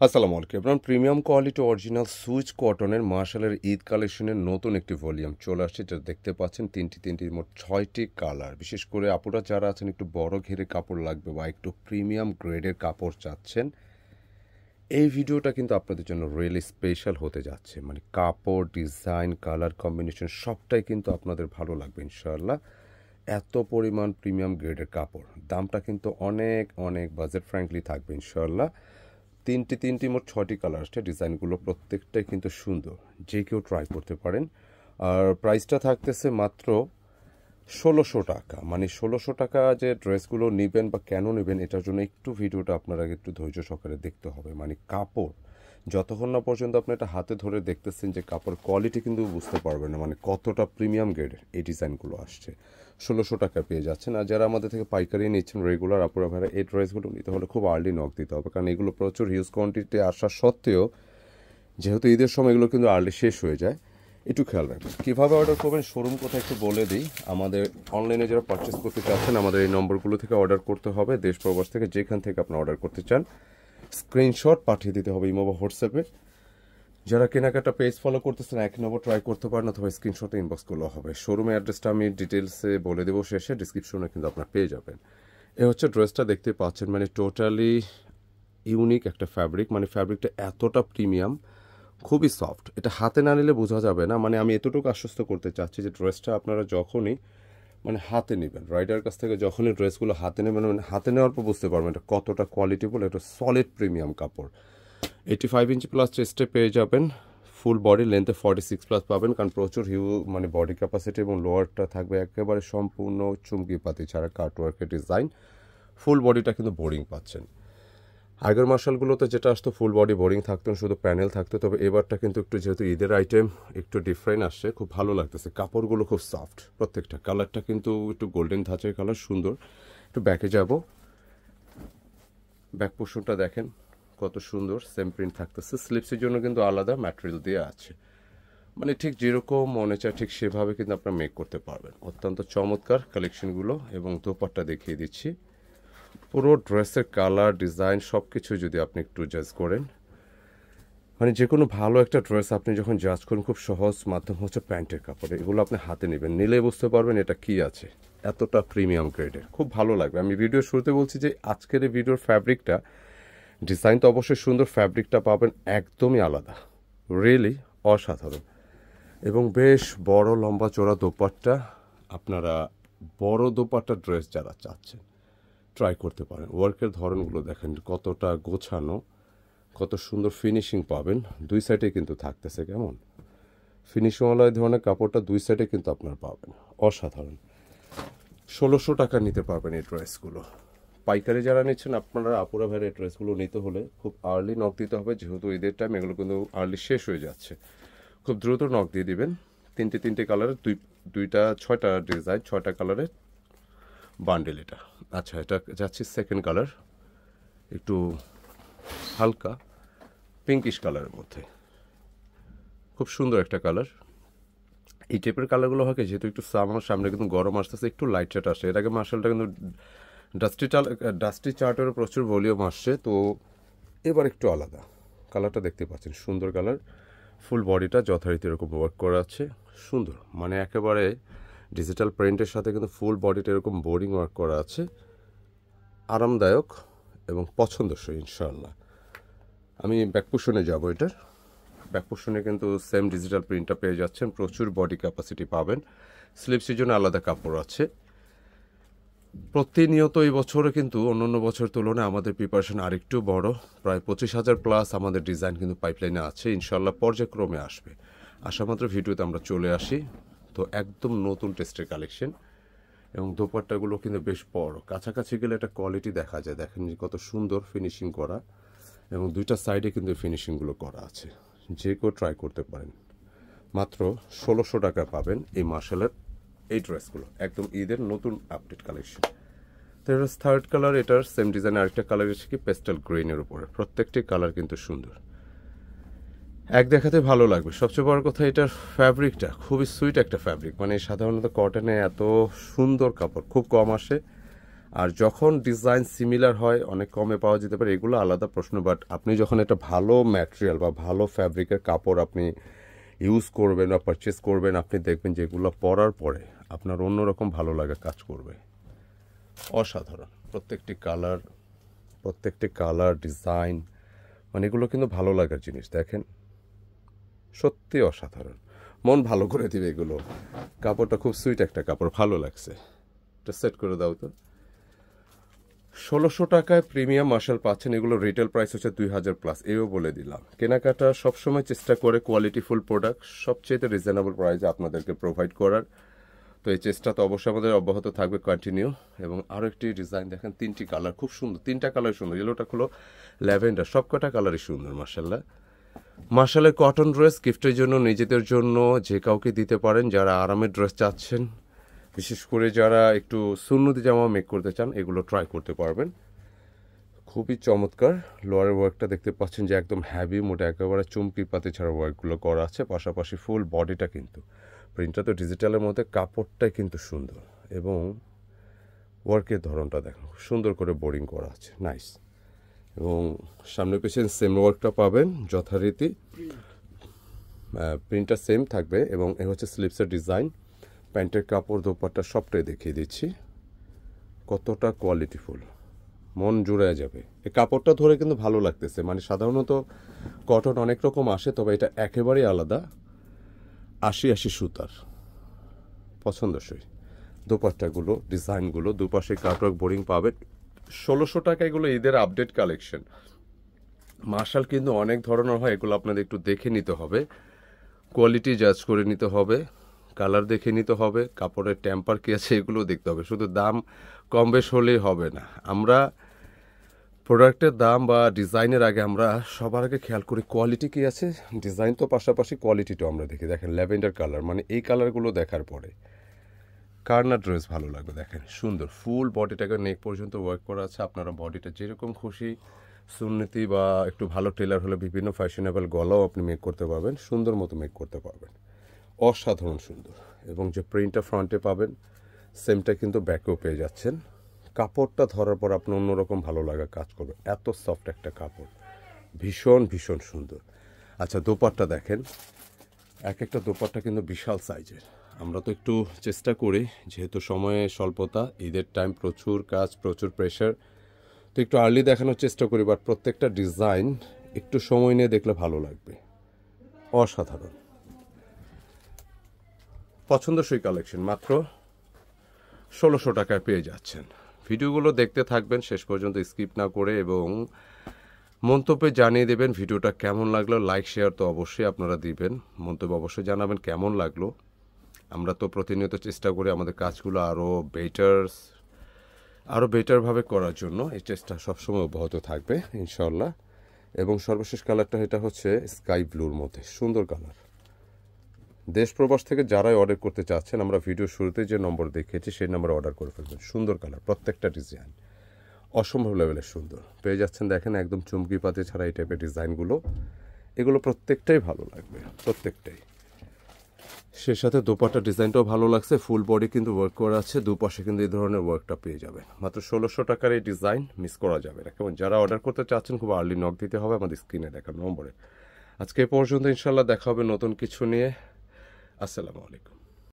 আসসালামু আলাইকুম এবার প্রিমিয়াম কোয়ালিটি অরিজিনাল সুইচ কটনের মার্শালের ঈদ কালেকশনের নতুন একটি ভলিউম চলে আসছে, যেটা দেখতে পাচ্ছেন তিনটি মোট 6টি কালার। বিশেষ করে আপুরা যারা আছেন একটু বড় ঘেরে কাপড় লাগবে বা একটু প্রিমিয়াম গ্রেডের কাপড় চাচ্ছেন, এই ভিডিওটা কিন্তু আপনাদের জন্য রিয়েলি স্পেশাল হতে যাচ্ছে। মানে কাপড়, ডিজাইন, কালার কম্বিনেশন সবটাই কিন্তু আপনাদের ভালো লাগবে ইনশাআল্লাহ। এত পরিমাণ প্রিমিয়াম গ্রেডের কাপড়, দামটা কিন্তু অনেক অনেক বাজেট ফ্র্যাঙ্কলি থাকবে ইনশাআল্লাহ। তিনটি মোট 6টি কালার আসছে। ডিজাইনগুলো প্রত্যেকটাই কিন্তু সুন্দর, যে কেউ ট্রাই করতে পারেন। আর প্রাইসটা থাকতেছে মাত্র 1600 টাকা। মানে 1600 টাকা যে ড্রেসগুলো নেবেন বা কেন নেবেন, এটার জন্য একটু ভিডিওটা আপনারা একটু ধৈর্য সহকারে দেখতে হবে। মানে কাপড় যতক্ষণ না পর্যন্ত আপনি এটা হাতে ধরে দেখতেছেন, যে কাপড় কোয়ালিটি কিন্তু বুঝতে পারবেন না, মানে কতটা প্রিমিয়াম গ্রেডের এই ডিজাইনগুলো আসছে। 1600 টাকা পেয়ে যাচ্ছেন। আর যারা আমাদের থেকে পাইকারি নিচ্ছেন রেগুলার আপুরা ভাইরা, এই ড্রেসগুলো নিতে হলে খুব আর্লি নক দিতে হবে, কারণ এগুলো প্রচুর হিউজ কোয়ান্টিটি আসা সত্ত্বেও যেহেতু ঈদের সময় এগুলো কিন্তু আর্লি শেষ হয়ে যায়। একটু খেয়াল রাখবেন কীভাবে অর্ডার করবেন। শোরুম কোথায় একটু বলে দিই। আমাদের অনলাইনে যারা পারচেস করতে চাচ্ছেন, আমাদের এই নম্বরগুলো থেকে অর্ডার করতে হবে। দেশ প্রবাস থেকে যেখান থেকে আপনি অর্ডার করতে চান স্ক্রিনশট পাঠিয়ে দিতে হবে ইমো বা হোয়াটসঅ্যাপে। যারা কেনাকাটা পেজ ফলো করতেছেন, এক নম্বর ট্রাই করতে পারেন, অথবা স্ক্রিনশটে ইনবক্স করলে হবে। শোরুমের অ্যাড্রেসটা আমি ডিটেলসে বলে দেবো শেষে, ডিসক্রিপশনে কিন্তু আপনার পেয়ে যাবেন। এ হচ্ছে ড্রেসটা দেখতে পাচ্ছেন, মানে টোটালি ইউনিক একটা ফ্যাব্রিক। মানে ফ্যাব্রিকটা এতটা প্রিমিয়াম, খুবই সফট। এটা হাতে না নিলে বোঝা যাবে না। মানে আমি এতটুকু আশ্বস্ত করতে চাচ্ছি যে ড্রেসটা আপনারা যখনই মানে হাতে নেবেন, রাইডার কাছ থেকে যখনই ড্রেসগুলো হাতে নেবেন, মানে হাতে নেওয়ার পর বুঝতে পারবেন এটা কতটা কোয়ালিটিফুল। এটা সলিড প্রিমিয়াম কাপড়। 85 ইঞ্চি প্লাস চেস্টে পেয়ে যাবেন। ফুল বডি লেন্থে 46+ পাবেন, কারণ প্রচুর মানে বডি ক্যাপাসিটি, এবং লোয়ারটা থাকবে একেবারে সম্পূর্ণ চুমকি পাতি ছাড়া কাটওয়ার্কের ডিজাইন। ফুল বডিটা কিন্তু বোরিং পাচ্ছেন। আগের মার্শালগুলোতে যেটা আসতো ফুল বডি বোরিং থাকতো, শুধু প্যানেল থাকতো, তবে এবারটা কিন্তু একটু যেহেতু ঈদের আইটেম একটু ডিফারেন্ট আসছে, খুব ভালো লাগতেছে। কাপড়গুলো খুব সফট, প্রত্যেকটা কালারটা কিন্তু একটু গোল্ডেন ধাঁচের কালার, সুন্দর। একটু ব্যাকে যাব, ব্যাক পোর্শনটা দেখেন কত সুন্দর, সেম প্রিন্ট থাকতেছে। স্লিপসের জন্য কিন্তু আলাদা ম্যাটেরিয়াল দিয়ে আছে, মানে ঠিক যেরকম মনে চায় ঠিক সেভাবে কিন্তু আপনারা মেক করতে পারবেন। অত্যন্ত চমৎকার কালেকশনগুলো। এবং দোপাট্টা দেখিয়ে দিচ্ছি। পুরো ড্রেসের কালার, ডিজাইন সব কিছু যদি আপনি একটু জাজ করেন, মানে যে কোনো ভালো একটা ড্রেস আপনি যখন জাজ করেন, খুব সহজ মাধ্যম হচ্ছে প্যান্টের কাপড়। এগুলো আপনি হাতে নেবেন, নিলে বুঝতে পারবেন এটা কি আছে। এতটা প্রিমিয়াম গ্রেডের, খুব ভালো লাগবে। আমি ভিডিও শুরুতে বলছি যে আজকের এই ভিডিওর ফ্যাব্রিকটা, ডিজাইন তো অবশ্যই সুন্দর, ফ্যাব্রিকটা পাবেন একদমই আলাদা, রিয়েলি অসাধারণ। এবং বেশ বড় লম্বা চওড়া দোপাট্টা। আপনারা বড় দোপাট্টা ড্রেস যারা চাচ্ছেন ট্রাই করতে পারেন। ওয়ার্কের ধরনগুলো দেখেন কতটা গোছানো, কত সুন্দর ফিনিশিং পাবেন। দুই সাইডে কিন্তু থাকতেছে কেমন ফিনিশিংওয়ালা এই ধরনের কাপড়টা, দুই সাইডে কিন্তু আপনারা পাবেন। অসাধারণ। 1600 টাকা নিতে পারবেন এই ড্রেসগুলো। পাইকারি যারা নিচ্ছেন আপনারা, আপুরা ভাইয়ের এই ড্রেসগুলো নিতে হলে খুব আর্লি নক দিতে হবে, যেহেতু ঈদের টাইম এগুলো কিন্তু আর্লি শেষ হয়ে যাচ্ছে। খুব দ্রুত নক দিয়ে দিবেন। তিনটে কালারের দুইটা 6টা ডিজাইন, 6টা কালারের বান্ডেল এটা। আচ্ছা, এটা যাচ্ছে সেকেন্ড কালার, একটু হালকা পিঙ্কিশ কালারের মধ্যে, খুব সুন্দর একটা কালার। এই টাইপের কালারগুলো হয় যেহেতু একটু আমার সামনে কিন্তু গরম আসতেছে, একটু লাইট শেড আসে। এর আগে মার্শালটা কিন্তু ডাস্টি চার্টেরও প্রচুর ভলিউম আসছে, তো এবার একটু আলাদা। কালারটা দেখতে পাচ্ছেন, সুন্দর কালার। ফুল বডিটা যথারীতি এরকম ওয়ার্ক করা আছে, সুন্দর। মানে একেবারে ডিজিটাল প্রিন্টের সাথে কিন্তু ফুল বডিটা এরকম বোরিং ওয়ার্ক করা আছে, আরামদায়ক এবং পছন্দসই ইনশাআল্লাহ। আমি ব্যাক পোর্শনে যাব। এটার ব্যাক পোর্শনে কিন্তু সেম ডিজিটাল প্রিন্টটা পেয়ে যাচ্ছেন, প্রচুর বডি ক্যাপাসিটি পাবেন। স্লিপসের জন্য আলাদা কাপড় আছে। প্রতিনিয়ত এই বছরে কিন্তু অন্যান্য বছর তুলনায় আমাদের প্রিপারেশন আরেকটু বড়। প্রায় 25,000+ আমাদের ডিজাইন কিন্তু পাইপলাইনে আছে, ইনশাল্লাহ পর্যায়ক্রমে আসবে। আসা মাত্র ভিডিওতে আমরা চলে আসি। তো একদম নতুন টেস্টের কালেকশন, এবং দোপাট্টাগুলো কিন্তু বেশ বড়। কাছাকাছি গেলে একটা কোয়ালিটি দেখা যায়, দেখেন কত সুন্দর ফিনিশিং করা, এবং দুইটা সাইডে কিন্তু ফিনিশিংগুলো করা আছে। যে কেউ ট্রাই করতে পারেন। মাত্র 1600 টাকা পাবেন এই মার্শালের এই ড্রেসগুলো, একদম ঈদের নতুন আপডেট কালেকশন। তো এটা থার্ড কালার, এটার সেম ডিজাইনের আরেকটা কালার এসে কি পেস্টেল গ্রিনের উপরে। প্রত্যেকটি কালার কিন্তু সুন্দর, এক দেখাতে ভালো লাগবে। সবচেয়ে বড় কথা, এটার ফ্যাব্রিকটা খুবই সুইট একটা ফ্যাব্রিক। মানে সাধারণত কটনে এত সুন্দর কাপড় খুব কম আসে। আর যখন ডিজাইন সিমিলার হয় অনেক কমে পাওয়া যেতে পারে, এগুলো আলাদা প্রশ্ন। বাট আপনি যখন একটা ভালো ম্যাটেরিয়াল বা ভালো ফ্যাব্রিকের কাপড় আপনি ইউজ করবেন বা পারচেস করবেন, আপনি দেখবেন যে এগুলো পরার পরে আপনার অন্যরকম ভালো লাগা কাজ করবে। অসাধারণ প্রত্যেকটি কালার ডিজাইন, মানে এগুলো কিন্তু ভালো লাগার জিনিস। দেখেন সত্যি অসাধারণ, মন ভালো করে দিবে এগুলো। কাপড়টা খুব সুইট একটা কাপড়, ভালো লাগছে। এটা সেট করে দাও তো। 1600 টাকায় প্রিমিয়াম মার্শাল পাচ্ছেন। এগুলো রিটেল প্রাইস হচ্ছে 2000 প্লাস। এও বলে দিলাম, কেনাকাটা সবসময় চেষ্টা করে কোয়ালিটিফুল প্রোডাক্ট সবচেয়ে রিজনেবল প্রাইসে আপনাদেরকে প্রোভাইড করার। তো এই চেষ্টা তো অবশ্যই আমাদের অব্যাহত থাকবে, কন্টিনিউ। এবং আরও একটি ডিজাইন দেখেন, 3টি কালার খুব সুন্দর, 3টা কালার সুন্দর। ইয়েলোটা হলো ল্যাভেন্ডার, সবকটা কালারই সুন্দর মার্শাল্লাহ। মার্শালের কটন ড্রেস গিফটের জন্য, নিজেদের জন্য, যে কাউকে দিতে পারেন। যারা আরামের ড্রেস চাচ্ছেন, বিশেষ করে যারা একটু সুন্নতি জামা মেক করতে চান, এগুলো ট্রাই করতে পারবেন। খুবই চমৎকার। লোয়ারের ওয়ার্কটা দেখতে পাচ্ছেন যে একদম হ্যাভি, মোটা একেবারে চুমকি পাতি ছাড়া ওয়ার্কগুলো করা আছে। পাশাপাশি ফুল বডিটা কিন্তু প্রিন্টটা তো ডিজিটালের মধ্যে, কাপড়টাই কিন্তু সুন্দর এবং ওয়ার্কের ধরনটা দেখুন সুন্দর করে বোরিং করা আছে, নাইস। এবং সামনে পেছনে সেম ওয়ার্কটা পাবেন যথারীতি, প্রিন্টটা সেম থাকবে। এবং এ হচ্ছে স্লিপসের ডিজাইন, প্যান্টের কাপড়, দোপাট্টা সবটাই দেখিয়ে দিচ্ছি কতটা কোয়ালিটিফুল, মন জুড়ে যাবে। এই কাপড়টা ধরে কিন্তু ভালো লাগতেছে। মানে সাধারণত কটন অনেক রকম আসে, তবে এটা একেবারেই আলাদা, 80 সুতার, পছন্দসই। দোপাট্টাগুলো, ডিজাইনগুলো, দুপাশে কাটওয়ার্ক বোরিং পাবেন। 1600 টাকা। এগুলো ঈদের আপডেট কালেকশন। মার্শাল কিন্তু অনেক ধরনের হয়, এগুলো আপনাদের একটু দেখে নিতে হবে, কোয়ালিটি জাজ করে নিতে হবে, কালার দেখে নিতে হবে, কাপড়ের টেম্পার কী আছে এগুলো দেখতে হবে। শুধু দাম কম বেশ হলেই হবে না। আমরা প্রোডাক্টের দাম বা ডিজাইনের আগে আমরা সবার আগে খেয়াল করি কোয়ালিটি কী আছে। ডিজাইন তো পাশাপাশি কোয়ালিটিটাও আমরা দেখি। দেখেন ল্যাভেন্ডার কালার, মানে এই কালারগুলো দেখার পরে কার না ড্রেস ভালো লাগবে। দেখেন সুন্দর, ফুল বডিটাকে নেক পর্যন্ত ওয়ার্ক করা আছে। আপনারা বডিটা যেরকম খুশি, সুন্নতি বা একটু ভালো টেলার হলে বিভিন্ন ফ্যাশনেবল গলাও আপনি মেক করতে পারবেন, সুন্দর মতো মেক করতে পারবেন। অসাধারণ সুন্দর। এবং যে প্রিন্টটা ফ্রন্টে পাবেন, সেমটা কিন্তু ব্যাকেও পেয়ে যাচ্ছেন। কাপড়টা ধরার পর আপনার অন্যরকম ভালো লাগা কাজ করবে, এত সফট একটা কাপড়, ভীষণ ভীষণ সুন্দর। আচ্ছা দোপাট্টা দেখেন, এক একটা দোপাট্টা কিন্তু বিশাল সাইজের। আমরা তো একটু চেষ্টা করি, যেহেতু সময়ে স্বল্পতা, ঈদের টাইম, প্রচুর কাজ, প্রচুর প্রেশার, তো একটু আর্লি দেখানোর চেষ্টা করি। বাট প্রত্যেকটা ডিজাইন একটু সময় নিয়ে দেখলে ভালো লাগবে, অসাধারণ পছন্দসই কালেকশন। মাত্র 1600 টাকায় পেয়ে যাচ্ছেন। ভিডিওগুলো দেখতে থাকবেন শেষ পর্যন্ত, স্কিপ না করে, এবং মন্তব্যে জানিয়ে দেবেন ভিডিওটা কেমন লাগলো। লাইক শেয়ার তো অবশ্যই আপনারা দিবেন, মন্তব্য অবশ্যই জানাবেন কেমন লাগলো। আমরা তো প্রতিনিয়ত চেষ্টা করি আমাদের কাজগুলো আরও বেটারভাবে করার জন্য। এই চেষ্টা সবসময় অব্যাহত থাকবে ইনশাল্লাহ। এবং সর্বশেষ কালারটা এটা হচ্ছে স্কাই ব্লুর মধ্যে, সুন্দর কালার। দেশ প্রবাস থেকে যারাই অর্ডার করতে চাচ্ছেন, আমরা ভিডিও শুরুতে যে নম্বর দেখিয়েছি সেই নম্বরে অর্ডার করে ফেলবেন। সুন্দর কালার, প্রত্যেকটা ডিজাইন অসম্ভব লেভেলের সুন্দর পেয়ে যাচ্ছেন। দেখেন একদম চুমকি পাতি ছাড়া এই টাইপের ডিজাইনগুলো, এগুলো প্রত্যেকটাই ভালো লাগবে, প্রত্যেকটাই। সে সাথে দোপাট্টা ডিজাইনটাও ভালো লাগছে, ফুল বডি কিন্তু ওয়ার্ক করা আছে, দুপাশে কিন্তু এই ধরনের ওয়ার্কটা পেয়ে যাবেন। মাত্র 1600 টাকার এই ডিজাইন মিস করা যাবে না। কেমন যারা অর্ডার করতে চাচ্ছেন খুব আর্লি নক দিতে হবে আমাদের স্ক্রিনে দেখার নম্বরে। আজকে এ পর্যন্ত, ইনশাল্লাহ দেখা হবে নতুন কিছু নিয়ে। আসসালামু আলাইকুম।